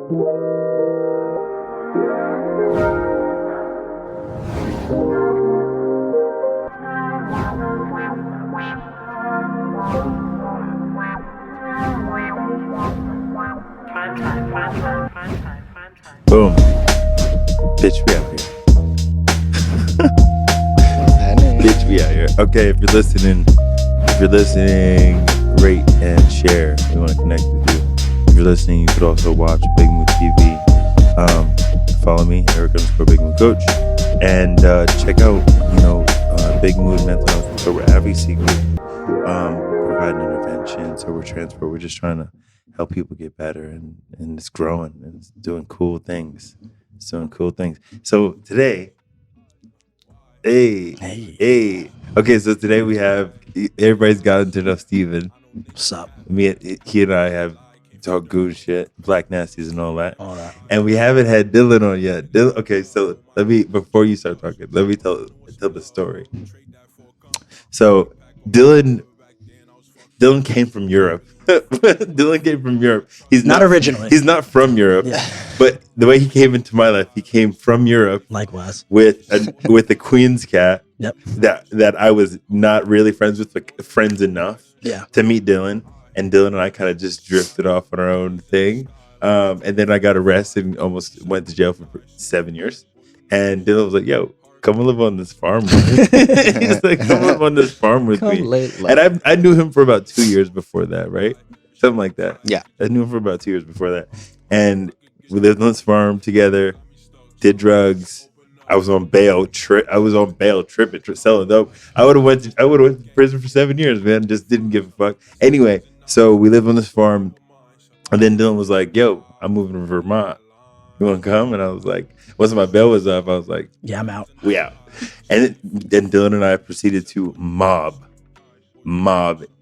Boom. Bitch, we out here. Bitch, we out here. Okay, if you're listening, rate and share. We want to connect with you. If you're listening, you could also watch Big Mood TV. Follow me, Eric_Big Mood Coach, and check out, Big Mood Mental Health and Sober Advocacy Group. Providing intervention, sober transport. We're just trying to help people get better, and it's growing and it's doing cool things. So today, hey. Okay, so today we have, everybody's gotten to know Steven. What's up? He and I have talked good shit, black nasties and all that. And we haven't had Dylan on yet. Okay, so before you start talking, let me tell the story. So Dylan came from Europe. Dylan came from Europe. He's not originally. He's not from Europe. Yeah. But the way he came into my life, he came from Europe. Likewise. With a Queen's cat. Yep. That I was not really friends with, like, friends enough. Yeah. To meet Dylan. And Dylan and I kind of just drifted off on our own thing. And then I got arrested and almost went to jail for 7 years. And Dylan was like, yo, come live on this farm with me. He's like, come live on this farm with me. And I knew him for about 2 years before that, right? Something like that. Yeah. I knew him for about 2 years before that. And we lived on this farm together, did drugs. I was on bail tripping, selling dope. I would have went to prison for 7 years, man. Just didn't give a fuck. Anyway, so we lived on this farm. And then Dylan was like, yo, I'm moving to Vermont. You want to come? And I was like, once my bail was up, I was like, yeah, I'm out. We out. And then Dylan and I proceeded to mob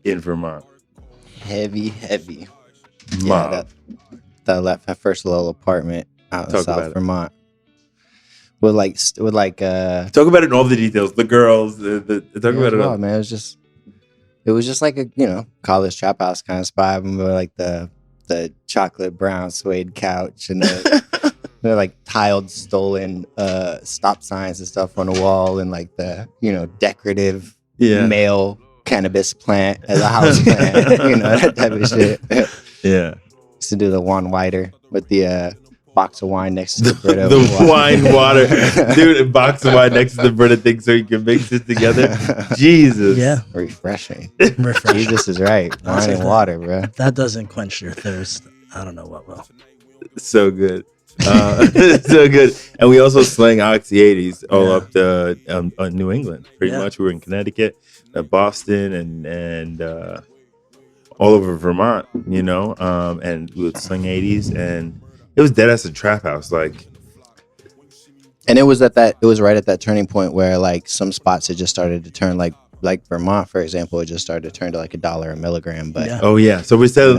in Vermont. Heavy. Mob. That left my first little apartment out in South Vermont. Talk about it in all the details. The girls, talk about it all. Man, it was just like a college trap house kind of spot. I remember like the chocolate brown suede couch and they're like tiled stolen stop signs and stuff on the wall, and like the decorative male cannabis plant as a house plant, that type of shit. Yeah. Used to do the one whiter with the box of wine next to the Brita. The wine water. Dude, a box of wine next to the Brita thing so you can mix it together. Jesus. Yeah. Refreshing. Jesus is right. Wine and water, bro. If that doesn't quench your thirst, I don't know what will. So good. So good. And we also slang Oxy 80s all up to New England. Pretty much. We were in Connecticut, Boston, and all over Vermont, and we would sling 80s, and it was dead as a trap house, like. And it was right at that turning point where like some spots it just started to turn like Vermont, for example, it just started to turn to like $1 a milligram. But oh yeah, so we're selling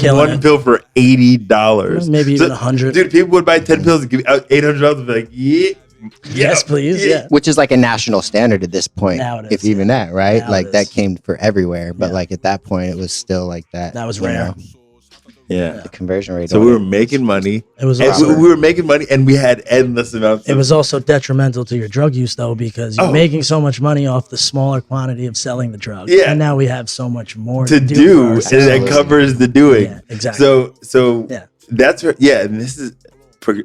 one pill for $80, maybe even 100. Dude, people would buy 10 pills and give out $800 and be like, yes, please, yeah. Which is like a national standard at this point, Nowadays, if even that, right? Nowadays. Like that came for everywhere, but like at that point, it was still like that. That was rare. Yeah, the conversion rate. So we were making money. It was we were making money, and we had endless amounts. It was also detrimental to your drug use, though, because you're making so much money off the smaller quantity of selling the drug. Yeah, and now we have so much more to do, and that covers the doing. Yeah, exactly. So that's and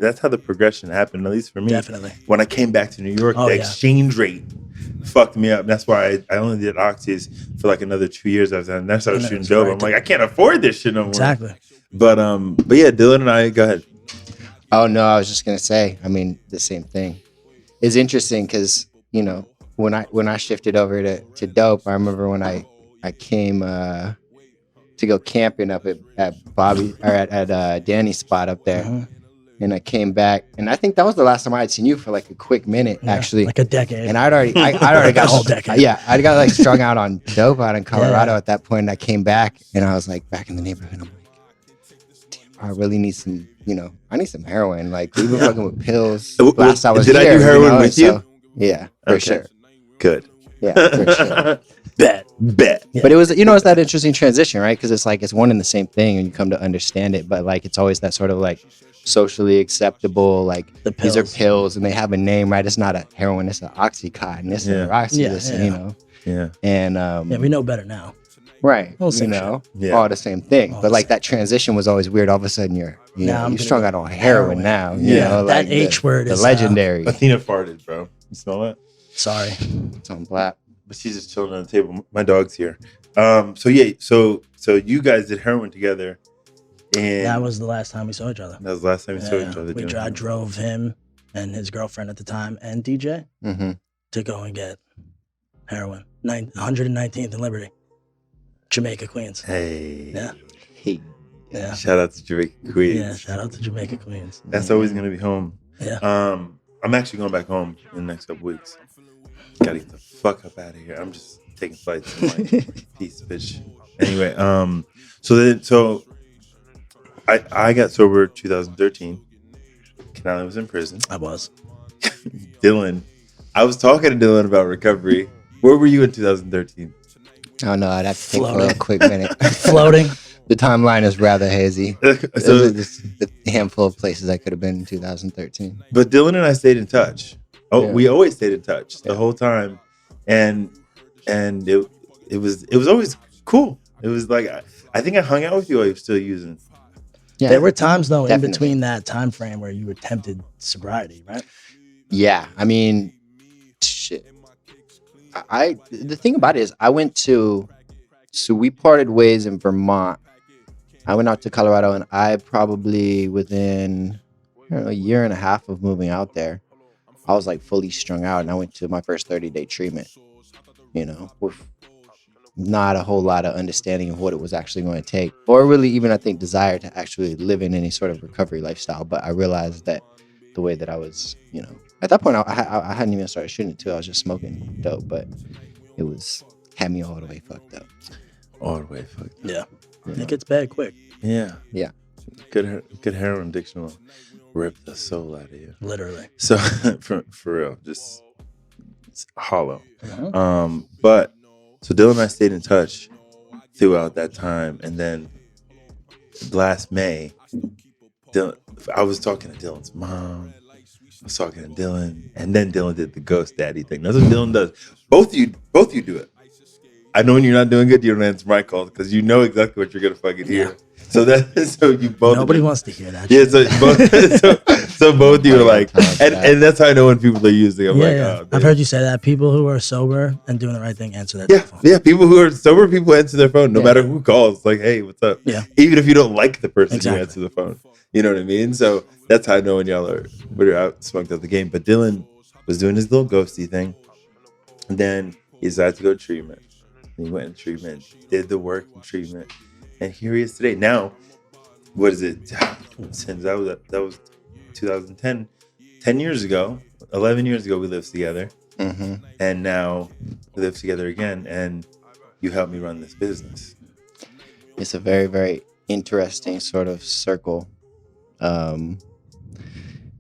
that's how the progression happened, at least for me. Definitely. When I came back to New York, the exchange rate fucked me up. That's why I only did oxys for like another 2 years after that. And that's how I was shooting dope. I'm like, I can't afford this shit no more. Exactly. But yeah, Dylan and I, go ahead. Oh no, I was just gonna say, I mean, the same thing. It's interesting because when I shifted over to dope, I remember when I came to go camping up at Bobby or at Danny's spot up there. Uh-huh. And I came back, and I think that was the last time I had seen you for like a quick minute, actually, like a decade. And I'd already got a whole decade. Yeah, I got like strung out on dope out in Colorado at that point. And I came back, and I was like back in the neighborhood. I'm like, damn, I really need some, I need some heroin. Like we were fucking with pills. Last I was Did here, I do heroin with you? Yeah, for sure. Good. Yeah, for sure. Bet. Yeah. But it was, it's that interesting transition, right? Because it's like it's one and the same thing, and you come to understand it. But like it's always that sort of like socially acceptable. Like The these are pills. pills and they have a name, right? It's not a heroin, it's an Oxycontin, it's Yeah. a Roxy, Yeah, this, yeah. you know. Yeah. And Yeah, we know better now. right, All you same know, shit. Yeah. all the same thing. All But the like same. that transition was always weird. All of a sudden you're Now I'm you gonna strung go out on heroin now. You Yeah. know, That like H word the is legendary. Athena farted, bro. You smell that? Sorry. It's on black. But she's just chilling on the table. My dog's here. So you guys did heroin together, and That was the last time we saw each other. that was the last time we saw each other. We doing heroin. drove him and his girlfriend at the time and DJ Mm-hmm. to go and get heroin. 119th and Liberty, Jamaica, Queens. Hey, Yeah. Hey. Yeah. shout out to Jamaica Queens. Yeah. Shout out to Jamaica, Queens. That's always gonna be home. Yeah. I'm actually going back home in the next couple weeks. Gotta get the fuck up out of here. I'm just taking flights. I'm like, peace, bitch. Anyway, so I got sober 2013. Canali was in prison. I was. Dylan, I was talking to Dylan about recovery. Where were you in 2013? I don't know. I'd have to take Floating. a quick minute. Floating. The timeline is rather hazy. So, There's just a handful of places I could have been in 2013. but Dylan and I stayed in touch. Oh, Yeah. we always stayed in touch the Yeah. whole time, and it was always cool. It was like I think I hung out with you while you were still using. Yeah. There were times though Definitely. in between that time frame where you attempted sobriety, right? Yeah, I mean, shit. The thing about it is, so we parted ways in Vermont. I went out to Colorado, and I probably within a year and a half of moving out there, I was like fully strung out, and I went to my first 30-day treatment. You know, with not a whole lot of understanding of what it was actually going to take, or really even I think desire to actually live in any sort of recovery lifestyle. But I realized that the way that I was, you know, at that point I hadn't even started shooting too. I was just smoking dope, but it had me all the way fucked up. All the way, fuck. Yeah. You know? It gets bad quick. Yeah. Yeah. Good heroin addiction will rip the soul out of you. Literally. So for real, just it's hollow. Uh-huh. But so Dylan and I stayed in touch throughout that time, and then last May, I was talking to Dylan's mom. I was talking to Dylan, and then Dylan did the ghost daddy thing. That's what Dylan does. Both of you do it. I know when you're not doing good, you don't answer my calls because you know exactly what you're gonna fucking hear. Yeah. So you both. Nobody wants to hear that. Yeah, shit. so both of you are like, Time for that. and that's how I know when people are using. I'm Yeah, like, yeah. oh, I've heard you say that. People who are sober and doing the right thing answer that yeah, telephone. yeah. People who are sober, people answer their phone, no Yeah. matter who calls. Like, hey, what's up? Yeah. Even if you don't like the person Exactly. who answers the phone, you know what I mean. So that's how I know when we're out smoked out the game. But Dylan was doing his little ghosty thing, and then he decided to go to treatment. And he went in treatment, did the work in treatment, and here he is today. Now, what is it? Since that was 2010, 10 years ago, 11 years ago, we lived together. Mm-hmm. And now we live together again, and you helped me run this business. It's a very, very interesting sort of circle.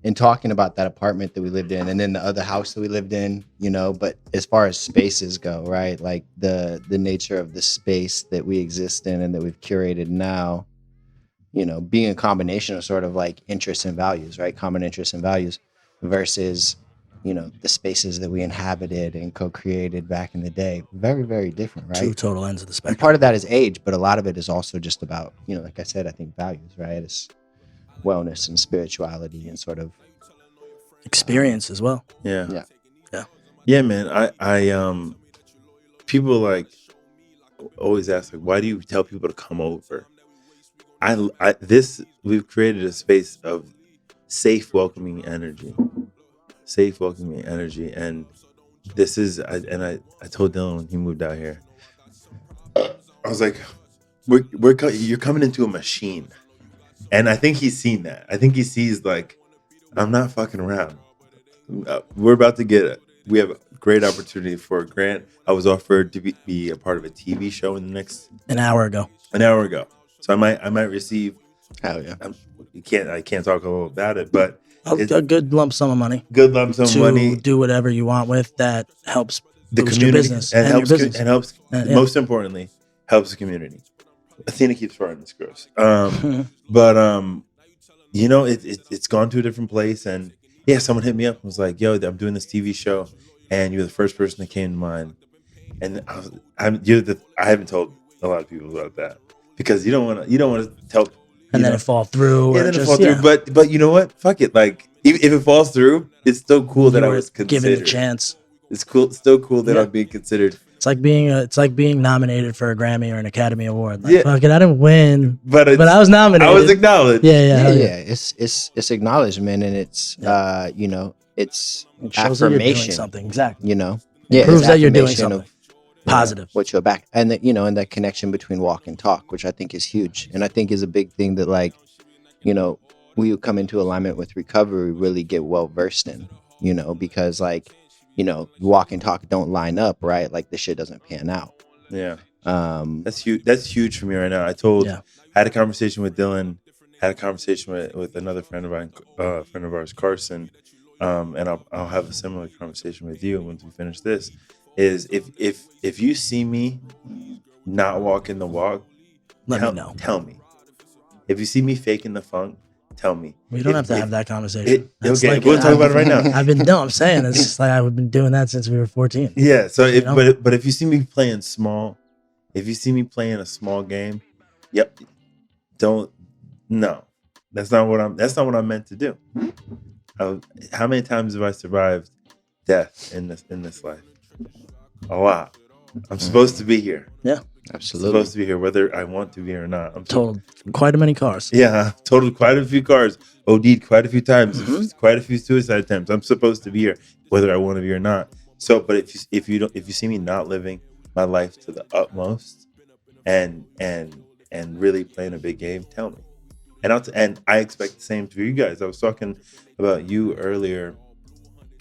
In talking about that apartment that we lived in, and then the other house that we lived in, you know, but as far as spaces go, right? Like the nature of the space that we exist in and that we've curated now, you know, being a combination of sort of like interests and values, right? Common interests and values versus, you know, the spaces that we inhabited and co-created back in the day. Very, very different, right? Two total ends of the And spectrum. part of that is age, but a lot of it is also just about, you know, like I said, I think values, right? It's wellness and spirituality and sort of Experience as well. Yeah. Yeah. Yeah, man. I people like always ask like, why do you tell people to come over? We've created a space of safe, welcoming energy. And this is, I told Dylan when he moved out here, I was like, you're coming into a machine. And I think he's seen that. I think he sees like, I'm not fucking around. We're about to we have a great opportunity for a grant. I was offered to be a part of a TV show in the next An hour ago. So I might receive. hell yeah. I can't talk all about it, but A good lump sum of money good lump sum of to money. do whatever you want with that helps The boost your community business and your helps business. and helps. Yeah. Most importantly, helps the community. Athena keeps farting. It's gross. But it's gone to a different place. And yeah, someone hit me up and was like, "Yo, I'm doing this TV show, and you're the first person that came to mind." And I haven't told a lot of people about that because you don't want to tell. And then it fall through. Yeah, or then it just, fall through. But you know what? Fuck it. Like if it falls through, it's still cool that I was considered. given the chance. It's cool. Still cool that I'm being considered. It's like being nominated for a Grammy or an Academy Award. Like, fuck it, I didn't win, but I was nominated. I was acknowledged. Yeah. It's acknowledgement, and it's it's It shows affirmation. that you're doing something. Exactly. It proves that you're doing something positive. What you're back, and that and that connection between walk and talk, which I think is huge, and I think is a big thing that we come into alignment with recovery, really get well versed in, because walk and talk don't line up, right? Like the shit doesn't pan out. Yeah. That's huge. That's huge for me right now. I had a conversation with Dylan, had a conversation with another friend of ours, Carson. And I'll have a similar conversation with you once we finish this. Is if you see me not walking the walk, let me know. Tell me. If you see me faking the funk, tell me. We don't have to have that conversation. Okay, we'll talk about it right now. I'm saying it's just like I've been doing that since we were 14. Yeah. So but if you see me playing small, if you see me playing a small game, that's not what I'm meant to do. How many times have I survived death in this life? A lot. I'm supposed to be here. Yeah, absolutely. I'm supposed to be here, whether I want to be here or not. I'm totaled quite a many cars. Yeah, totaled quite a few cars. OD'd quite a few times. Quite a few suicide attempts. I'm supposed to be here, whether I want to be or not. So, but if you see me not living my life to the utmost, and really playing a big game, tell me. And I expect the same for you guys. I was talking about you earlier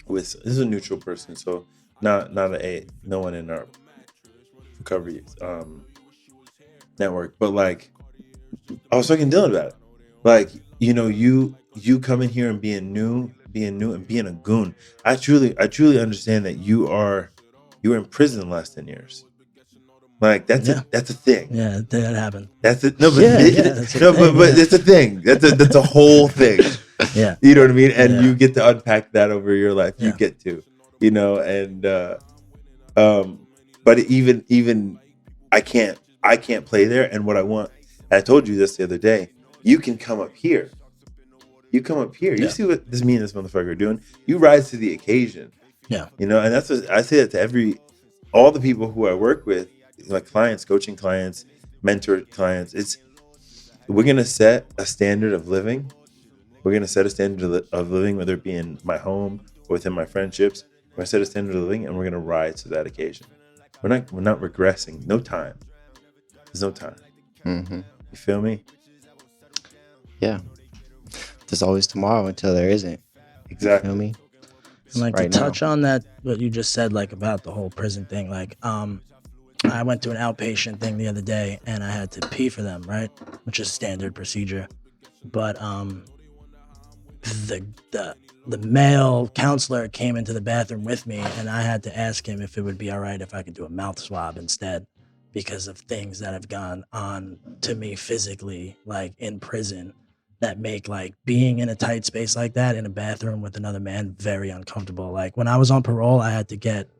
this is a neutral person, so no one in our recovery network. But like, I was talking to Dylan about it. Like, you come in here and being new and being a goon. I truly understand that you were in prison less than years. Like that's a thing. Yeah, that happened. That's it. No, but but it's a thing. That's a whole thing. Yeah, you know what I mean. And you get to unpack that over your life. You get to, and but even I can't play there. And what I want, I told you this the other day. You can come up here. You come up here. You see what me and this motherfucker are doing. You rise to the occasion. Yeah, and that's what I say that to all the people who I work with. Like clients, coaching clients, mentor clients. We're going to set a standard of living. We're going to set a standard of living, whether it be in my home or within my friendships. We're going to set a standard of living, and we're going to rise to that occasion. We're not regressing. No time. There's no time. Mm-hmm. You feel me? Yeah. There's always tomorrow until there isn't. Exactly. You feel me? And like to touch on that, what you just said, like about the whole prison thing, like, I went to an outpatient thing the other day and I had to pee for them, right? Which is standard procedure. But the male counselor came into the bathroom with me and I had to ask him if it would be all right if I could do a mouth swab instead because of things that have gone on to me physically, like in prison, that make like being in a tight space like that in a bathroom with another man very uncomfortable. Like when I was on parole, I had to get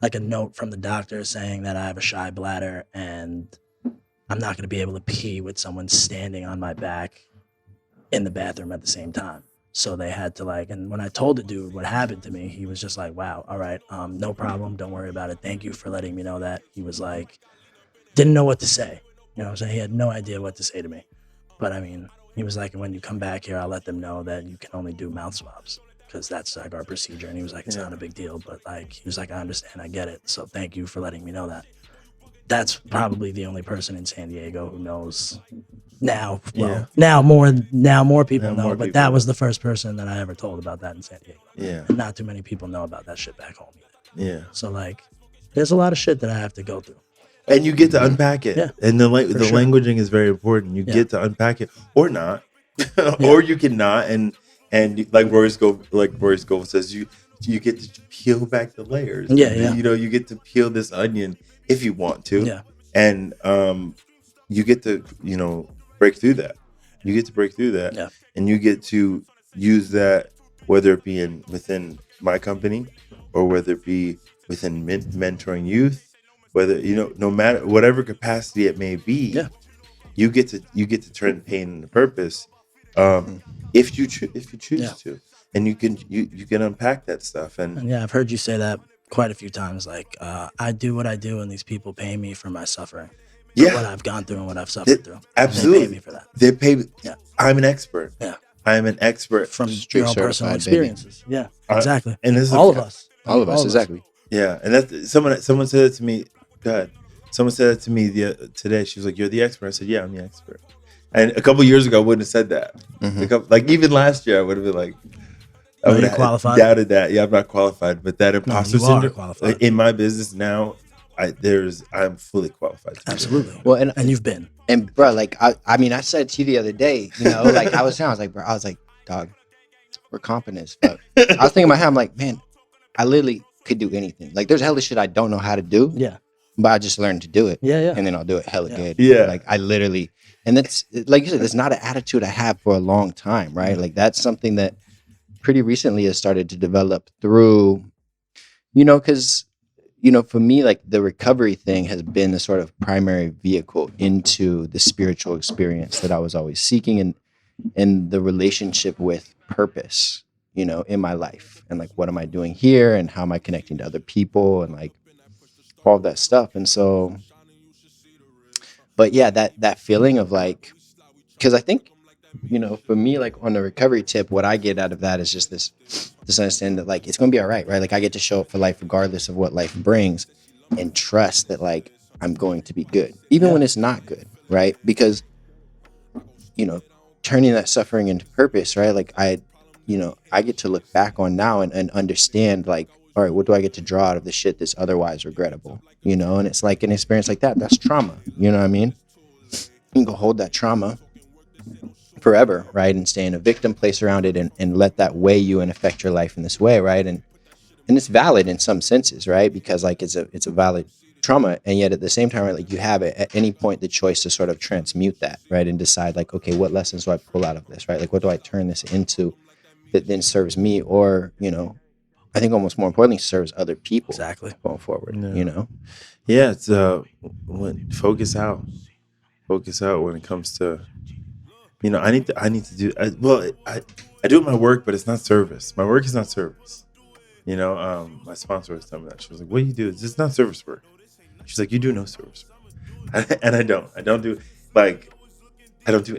like a note from the doctor saying that I have a shy bladder and I'm not going to be able to pee with someone standing on my back in the bathroom at the same time. So they had to and when I told the dude what happened to me, he was just like, wow, all right, no problem. Don't worry about it. Thank you for letting me know that. He was like, didn't know what to say. You know what I'm saying? He had no idea what to say to me. But I mean, he was like, when you come back here, I'll let them know that you can only do mouth swabs. Because that's like our procedure. And he was like, it's not a big deal. But like, he was like, I understand. I get it. So thank you for letting me know that. That's probably the only person in San Diego who knows now. Well, now more people know. But that was the first person that I ever told about that in San Diego. Yeah. And not too many people know about that shit back home either. Yeah. So like, there's a lot of shit that I have to go through. And you get to unpack it. Yeah. And the languaging is very important. You get to unpack it or not. Or you cannot. And like Royce Gold says, you get to peel back the layers. Yeah. You get to peel this onion if you want to. Yeah. And you get to, break through that. You get to break through that, Yeah. and you get to use that, whether it be within my company, or whether it be within mentoring youth, whether no matter whatever capacity it may be, Yeah. you get to turn pain into purpose, if you choose to, and you can unpack that stuff. And yeah, I've heard you say that quite a few times. Like, I do what I do, and these people pay me for my suffering. For what I've gone through and what I've suffered through. Absolutely, they pay me for that. They pay me. Yeah. I'm an expert. Yeah. I'm an expert from Street your own personal certified, baby. experiences. Yeah, exactly. And this is all of us. All of us, exactly. Yeah, and that's someone said it to me. God, someone said it to me today. She was like, "You're the expert." I said, "Yeah, I'm the expert." And a couple years ago, I wouldn't have said that. Like even last year, I would have been like, I would have doubted that. Yeah, I'm not qualified, but that imposter syndrome in my business now, I'm fully qualified. Absolutely. Well, and you've been. And bro, like I mean, I said to you the other day, like I was like, bro, I was like, dog, we're competent as fuck. I was thinking in my head, I'm like, man, I literally could do anything. Like there's hella shit I don't know how to do. Yeah. But I just learned to do it. Yeah. And then I'll do it hella good. Yeah. Like I literally, and that's like you said, it's not an attitude I have for a long time, right? Like that's something that pretty recently has started to develop through, because for me, like the recovery thing has been the sort of primary vehicle into the spiritual experience that I was always seeking, and the relationship with purpose, in my life, and like, what am I doing here, and how am I connecting to other people, and like all of that stuff. And so, but yeah, that feeling of like, because I think, for me, like on the recovery tip, what I get out of that is just this understanding that like it's gonna be all right, right? Like I get to show up for life regardless of what life brings, and trust that like I'm going to be good, even when it's not good, right? Because turning that suffering into purpose, right? Like I get to look back on now and understand like, all right, what do I get to draw out of the shit that's otherwise regrettable, and it's like an experience like that's trauma, you know what I mean? You can go hold that trauma forever, right? And stay in a victim place around it, and let that weigh you and affect your life in this way, right? And it's valid in some senses, right? Because like it's a valid trauma, and yet at the same time, right, like you have at any point the choice to sort of transmute that, right? And decide like, okay, what lessons do I pull out of this, right? Like what do I turn this into that then serves me, or I think almost more importantly serves other people going forward. Yeah, it's focus out when it comes to I need to do I do my work, but it's not service. My work is not service. My sponsor was telling me that. She was like, what do you do? It's not service work. She's like, you do no service work. And I don't do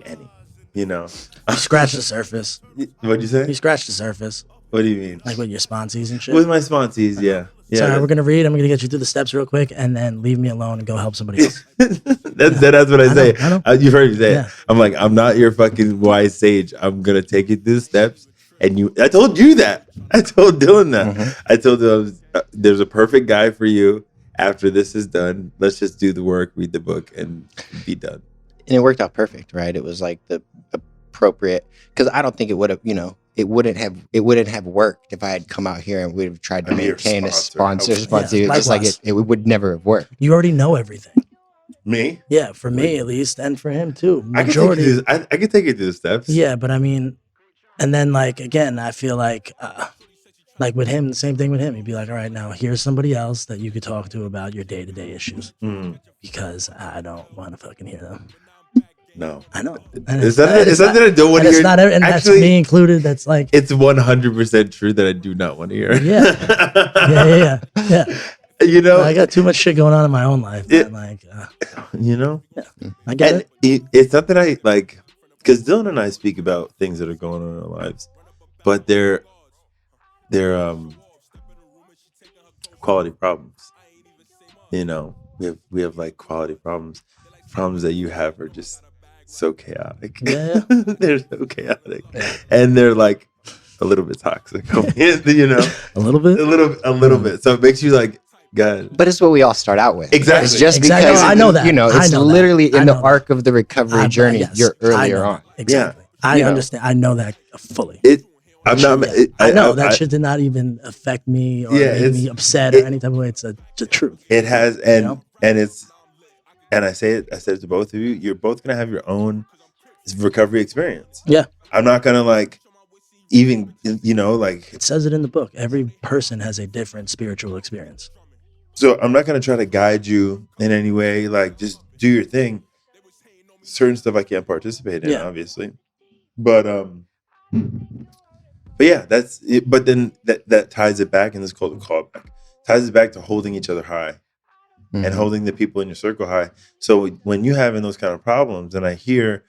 any. You scratched the surface. What'd you say? You scratched the surface. What do you mean? Like with your sponsees and shit? With my sponsees, yeah. Sorry, we're gonna read. I'm gonna get you through the steps real quick, and then leave me alone and go help somebody else. That's what I say. I know. You've heard me say it. I'm like, I'm not your fucking wise sage. I'm gonna take you through the steps, and I told you that. I told Dylan that. Mm-hmm. I told him there's a perfect guy for you. After this is done, let's just do the work, read the book, and be done. And it worked out perfect, right? It was like the appropriate, because I don't think it would have, it wouldn't have worked if I had come out here and we'd have tried to maintain a sponsor. Just like it would never have worked. You already know everything. Me? Yeah, for me at least, and for him too. I can take you through the steps. Yeah, but I mean, and then like again, I feel like with him, the same thing with him. He'd be like, all right, now here's somebody else that you could talk to about your day-to-day issues, because I don't want to fucking hear them. No, I know. Is that I don't want to hear? It's not, and actually, that's me included. That's like it's 100% true that I do not want to hear. Yeah. I got too much shit going on in my own life. Yeah. I get it. It's not that I like, because Dylan and I speak about things that are going on in our lives, but they're quality problems. We have like quality problems. Problems that you have are just so chaotic. Yeah. They're so chaotic, and they're like a little bit toxic. A little bit. So it makes you like, God. But it's what we all start out with. Exactly. It's just exactly. because I know that. It's literally in the arc of the recovery journey. Yes, you're earlier on. Exactly. Yeah. I understand. I know that fully. I know that shit did not even affect me or make me upset or any type of way. It's the truth. It has, and it's, and I said it to both of you. You're both gonna have your own recovery experience. Yeah. I'm not gonna like even, you know, like, It says it in the book. Every person has a different spiritual experience. so I'm not gonna try to guide you in any way. Like, just do your thing. Certain stuff I can't participate in, Yeah. obviously, but yeah, that's it. But then that ties it back, and this is called a callback. Ties it back to holding each other high and Mhm. holding the people in your circle high. So when you're having those kind of problems, and I hear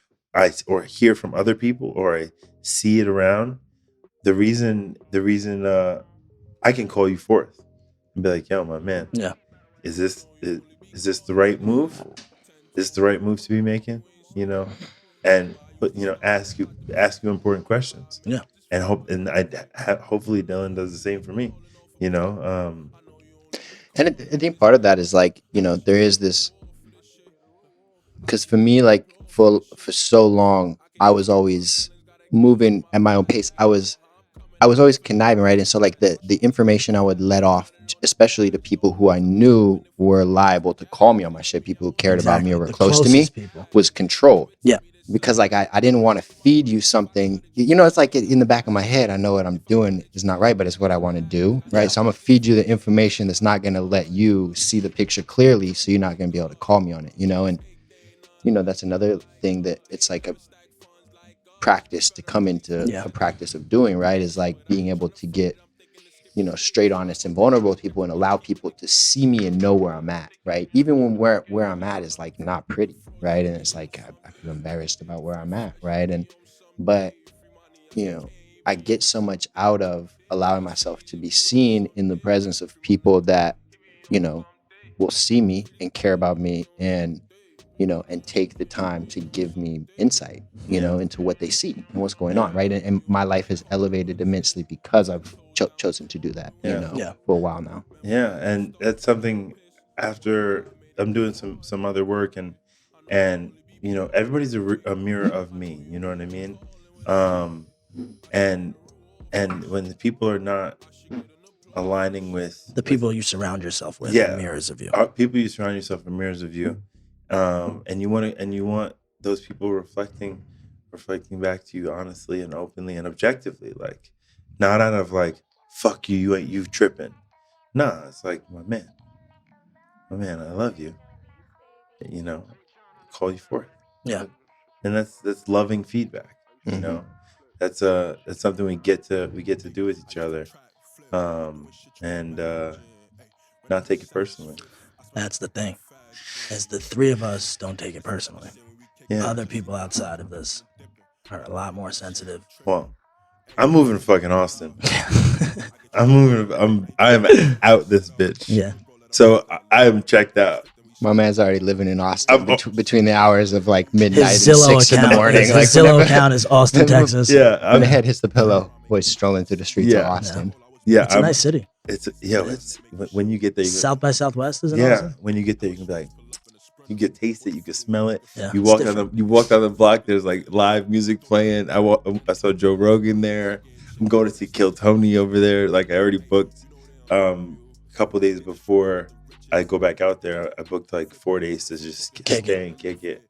from other people, or I see it around, the reason I can call you forth and be like, "Yo, my man, Yeah. is this the right move? Is this the right move to be making?" You know, and but you know, ask you important questions. Yeah. And hopefully Dylan does the same for me. You know, And I think part of that is like, you know, there is this, because for me, like for so long, I was always moving at my own pace. I was always conniving, right? And so like the information I would let off, especially to people who I knew were liable to call me on my shit, people who cared about me or were The close to me, closest people. was controlled. Yeah. Because like I didn't want to feed you something, you know, it's like in the back of my head, I know what I'm doing is not right, but it's what I want to do, right? Yeah. So I'm gonna feed you the information that's not gonna let you see the picture clearly, so you're not gonna be able to call me on it, you know? And you know, that's another thing that it's like a practice to come into Yeah. a practice of doing, right? Is like being able to get, you know, straight, honest, and vulnerable with people and allow people to see me and know where I'm at, right? Even when where I'm at is like not pretty, right? And it's like I feel embarrassed about where I'm at, right? But you know, I get so much out of allowing myself to be seen in the presence of people that, you know, will see me and care about me, and you know, and take the time to give me insight, you know, into what they see and what's going on, right? And my life has elevated immensely because I've chosen to do that, you know, for a while now. Yeah, and that's something. After I'm doing some other work, and you know, everybody's a mirror of me. You know what I mean? And when the people are not aligning with The people you surround yourself with Yeah. are mirrors of you. People you surround yourself with mirrors of you, and you want those people reflecting back to you honestly and openly and objectively, like not out of like fuck you, you tripping. Nah, it's like my man, I love you. You know, call you forth. Yeah. And that's loving feedback. You know, that's something we get to do with each other, and not take it personally. That's the thing. As the three of us don't take it personally. Yeah. Other people outside of this are a lot more sensitive. Well, I'm moving to fucking Austin. I'm out this bitch. Yeah. So I'm checked out. My man's already living in Austin between the hours of like midnight His and Zillow 6 in the account, morning. his Like Zillow whenever- account is Austin, Texas. Yeah. when the head hits the pillow, boys strolling through the streets of Austin. Yeah. It's a nice city. It's when you get there. South by Southwest, isn't it? Yeah. Austin? When you get there, you can be like, you can taste it, you can smell it. Yeah, you it's walk different. you walk down the block. There's like live music playing. I saw Joe Rogan there. I'm going to see Kill Tony over there. Like I already booked. A couple days before I go back out there, I booked like 4 days to just stay and kick it.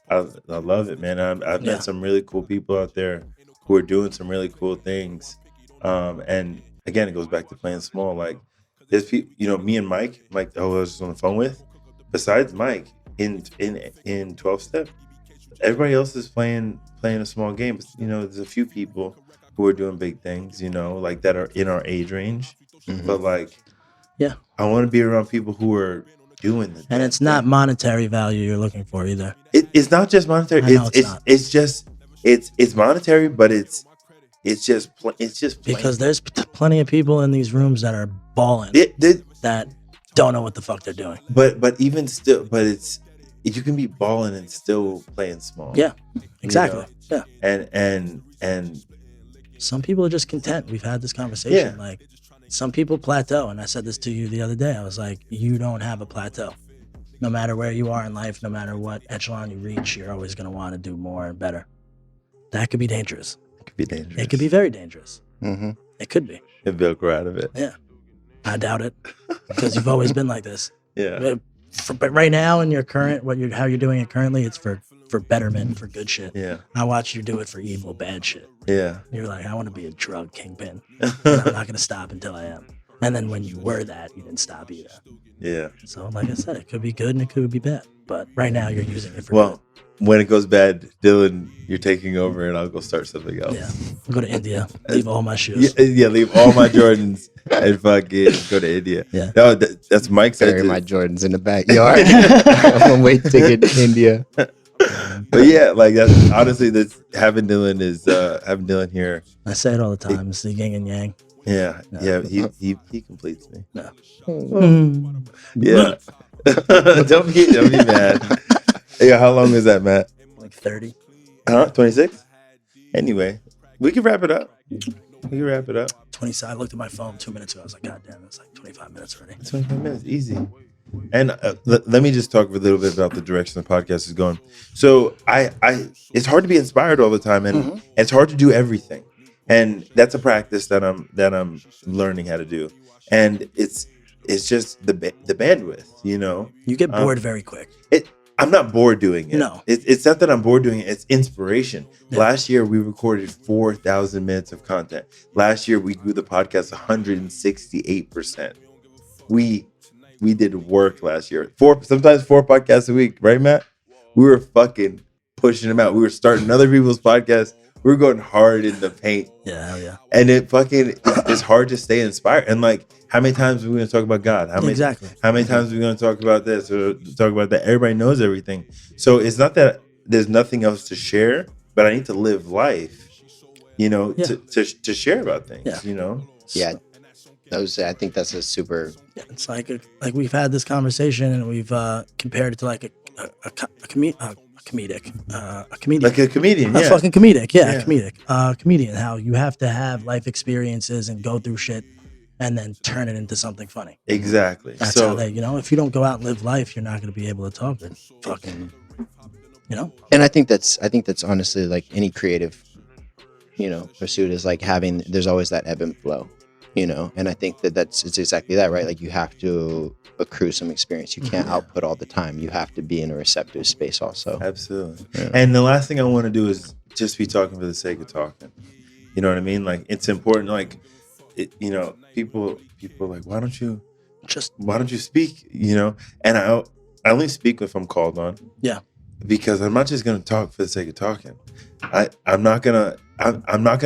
I love it, man. I've met some really cool people out there who are doing some really cool things. And again, it goes back to playing small. Like there's people, you know, me and Mike, I was on the phone with. Besides Mike, in 12-step, everybody else is playing a small game. But, you know, there's a few people who are doing big things, you know, like that are in our age range. But like, yeah, I want to be around people who are doing it. And it's not monetary value you're looking for either. It's not just monetary. It's monetary, but it's just because there's plenty of people in these rooms that are balling that don't know what the fuck they're doing. But even still, you can be balling and still playing small. Yeah, exactly. You know? Yeah, and some people are just content. We've had this conversation. Like some people plateau, and I said this to you the other day. I was like, you don't have a plateau. No matter where you are in life, no matter what echelon you reach, you're always going to want to do more and better. That could be dangerous. It could be dangerous. It could be very dangerous. Mm-hmm. It could be. And Velcro out of it. Yeah. I doubt it. Because you've always been like this. Yeah. but right now in your current how you're doing it currently, it's for betterment, for good shit. Yeah. I watch you do it for evil, bad shit. Yeah. You're like, I want to be a drug kingpin, and I'm not gonna stop until I am. And then when you were that, you didn't stop either. Yeah. So like I said, it could be good and it could be bad. But right now you're using it for Well, when it goes bad, Dylan, you're taking over, and I'll go start something else. good. Yeah. I'll go to India, leave all my shoes. Yeah, leave all my Jordans and fucking go to India. Yeah. No, that's Mike said. Bury my Jordans in the backyard. I'm on way ticket to India. But yeah, like that's honestly, that's having Dylan here. I say it all the time. It's the yin and yang. Yeah, No. yeah, he completes me. No. Yeah, don't be mad. Yeah, how long is that, Matt? Like 30. 26. Anyway, we can wrap it up. 20. I looked at my phone 2 minutes ago. I was like, God damn, it's like 25 minutes already. 25 minutes, easy. And let me just talk a little bit about the direction the podcast is going. So it's hard to be inspired all the time, and it's hard to do everything. And that's a practice that I'm learning how to do. And it's just the bandwidth, you know. You get bored very quick. I'm not bored doing it. No. It's not that I'm bored doing it. It's inspiration. Yeah. Last year, we recorded 4,000 minutes of content. Last year, we grew the podcast 168%. We did work last year. Sometimes four podcasts a week, right, Matt? We were fucking pushing them out. We were starting other people's podcasts. We were going hard in the paint. Yeah, hell yeah. And it fucking it's hard to stay inspired. And like, how many times are we going to talk about God? How many times are we going to talk about this or talk about that? Everybody knows everything. So it's not that there's nothing else to share, but I need to live life, you know, to share about things, you know? Yeah. I think that's a super. Yeah, it's like we've had this conversation and we've compared it to like a comedian. Like a comedian, A fucking comedic, comedic. Comedian, how you have to have life experiences and go through shit and then turn it into something funny. Exactly. That's how they, if you don't go out and live life, you're not going to be able to talk to fucking, And I think that's honestly like any creative, pursuit is like there's always that ebb and flow, and I think it's exactly that, right? Like you have to accrue some experience. You can't output all the time. You have to be in a receptive space also. Absolutely. Yeah. And the last thing I want to do is just be talking for the sake of talking. You know what I mean? Like it's important. Like, people are like, why don't you speak? And I only speak if I'm called on. Yeah. Because I'm not just gonna talk for the sake of talking. I'm not gonna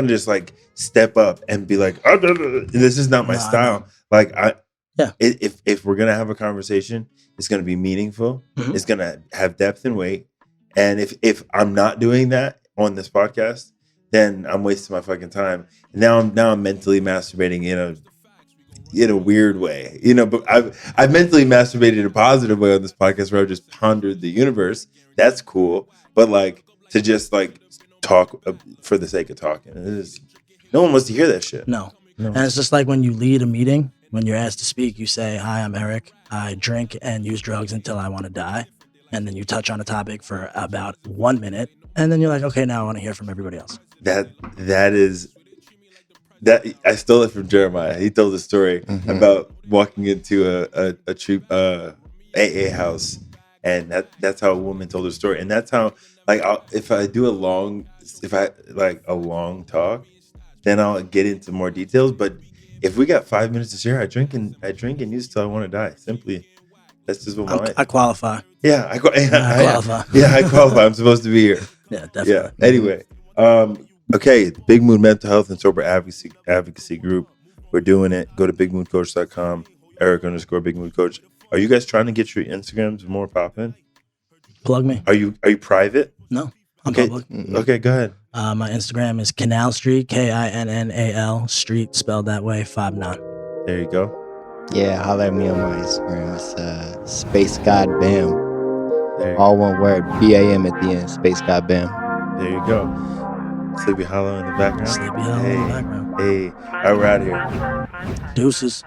just like step up and be like, oh, this is not my style. Like if we're gonna have a conversation, it's gonna be meaningful. Mm-hmm. It's gonna have depth and weight. And if I'm not doing that on this podcast, then I'm wasting my fucking time. Now I'm mentally masturbating in a weird way, but I've mentally masturbated in a positive way on this podcast where I've just pondered the universe. That's cool. But like to just like talk for the sake of talking, no one wants to hear that shit. No. And it's just like when you lead a meeting, when you're asked to speak, you say, "Hi, I'm Eric. I drink and use drugs until I want to die." And then you touch on a topic for about 1 minute. And then you're like, okay, now I want to hear from everybody else. That I stole it from Jeremiah. He told a story about walking into a troop AA house, and that's how a woman told her story. And that's how, like, if I do a long talk, then I'll get into more details. But if we got 5 minutes to share, I drink and use till I want to die. Simply, that's just what I qualify. Yeah, I qualify. Yeah, I qualify. I'm supposed to be here. Yeah, definitely. Yeah. Anyway, okay, Big Mood Mental Health and Sober Advocacy Group. We're doing it. Go to bigmoodcoach.com. Eric_Big Mood Coach. Are you guys trying to get your Instagrams more popping? Plug me. Are you private? No, I'm okay. public. Okay, go ahead. My Instagram is Canal Street, KINNAL Street, spelled that way, 59. There you go. Yeah, holler at me on my Instagram. It's Space God Bam. All one word, BAM at the end. Space God Bam. There you go. Sleepy Hollow in the background. Sleepy Hollow in the background. Hey, all right, we're out of here. Deuces.